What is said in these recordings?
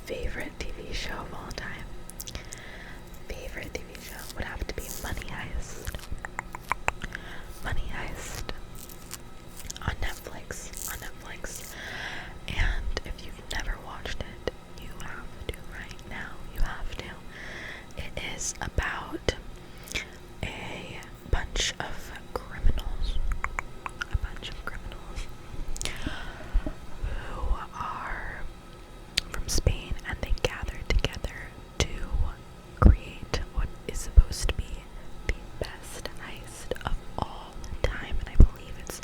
favorite TV show of all time. Favorite TV show would have to be Money Heist. Money Heist on Netflix. And if you've never watched it, you have to right now. You have to. It is about a bunch of criminals. Who are from Spain, and they gather together to create what is supposed to be the best heist of all time. And I believe it's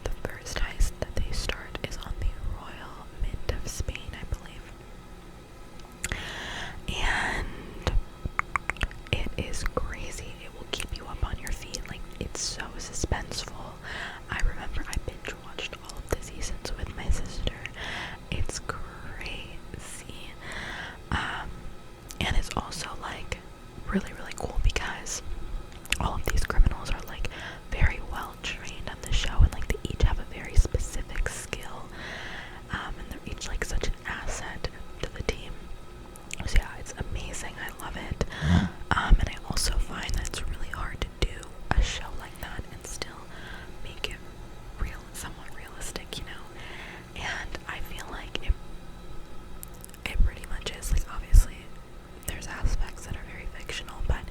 the first heist that they start is on the Royal Mint of Spain, I believe. And it is crazy. It will keep you up on your feet. Like, it's so suspenseful. I remember I binge watched all of the seasons with my sister. It's crazy. And it's also like really, really cool because all of these criminals are like very well trained on the show, and like they each have a very specific skill. And they're each like such an asset to the team. So yeah, it's amazing. I love it. And I also find that it's really hard to do a show like that and still make it real, somewhat realistic, you know. And I feel like it pretty much is. Like, obviously there's aspects that are very fictional, but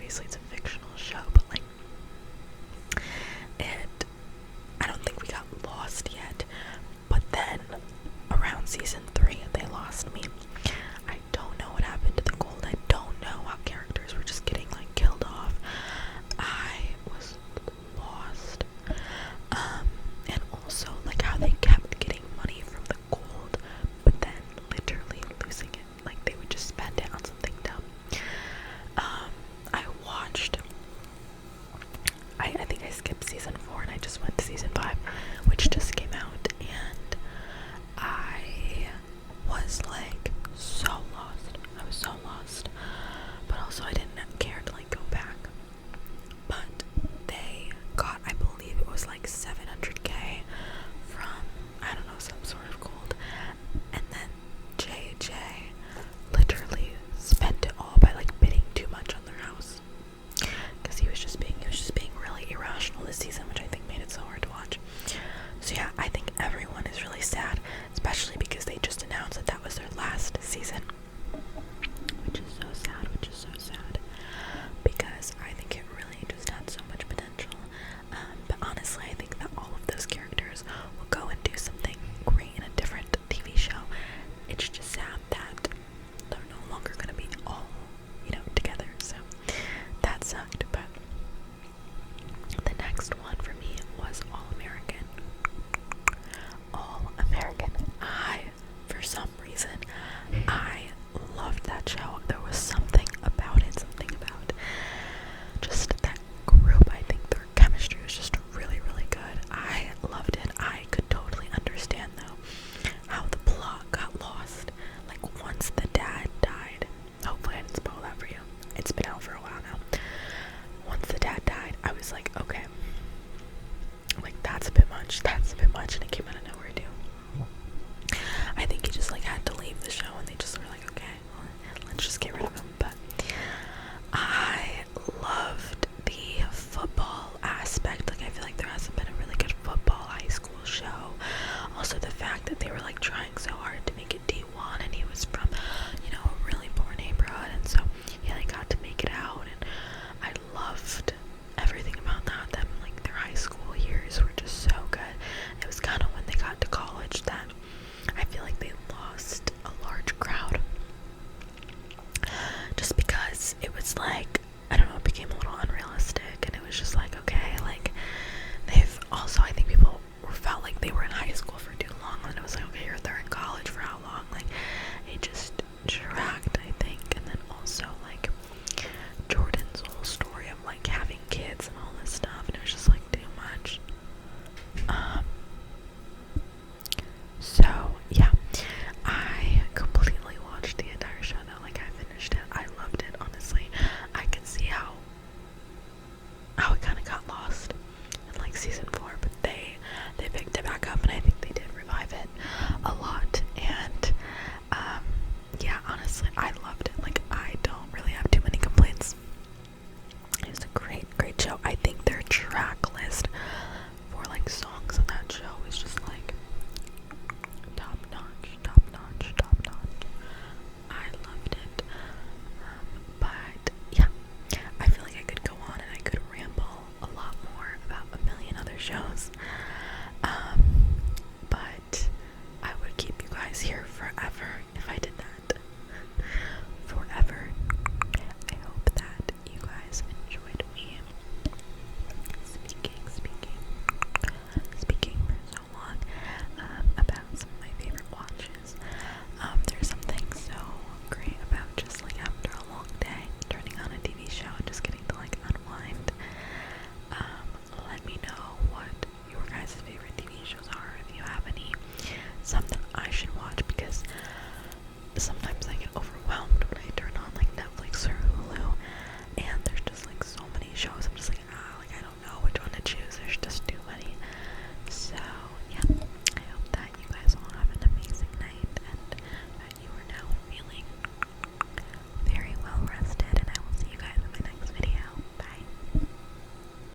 obviously it's a fictional show, but like I don't think we got lost yet. But then around season 3 they lost me. I don't know what happened to the gold. I don't know how characters were just getting like killed off. I was lost. And also like how they kept getting money from the gold, but then literally losing it. Like they would just spend it on something dumb. I watched. I think I skipped season 4 and I just went to season 5, which just came out, and I was like so lost. I was so lost, but also I didn't care to like go back. But they got, I believe it was like 700k from, I don't know, some sort of gold, and then JJ literally spent it all by like bidding too much on their house, because he was just being really irrational this season, which I think made it so hard to watch. So yeah, I think everyone is really sad, especially because they just announced that was their last season, which is so sad, because I think it really just had so much potential. But honestly, I think that all of those characters will go and do something great in a different TV show. It's just sad that they're no longer going to be all, together, so that sucked. But the next one for me was All American. All American. For some reason, I loved that show. There was something about it, just that group. I think their chemistry was just really, really good. I loved it. I could totally understand, though, how the plot got lost. Like, once the dad died, hopefully I didn't spoil that for you. It's been out for a while now. Once the dad died, I was like, okay, like that's a bit much, and it came out of nowhere too. I think he just like had to leave the show, and they just were like, okay, well, let's just get rid of him. But I loved the football aspect. Like I feel like there hasn't been a really good football high school show. Also the fact that they were like trying so hard to make it D1, and he was from, a really poor neighborhood, and so they got to make it out, and I loved everything about that. Them, like their high school years were just so good. It was kind of when they got to college that I feel like they lost a large crowd, just because it was like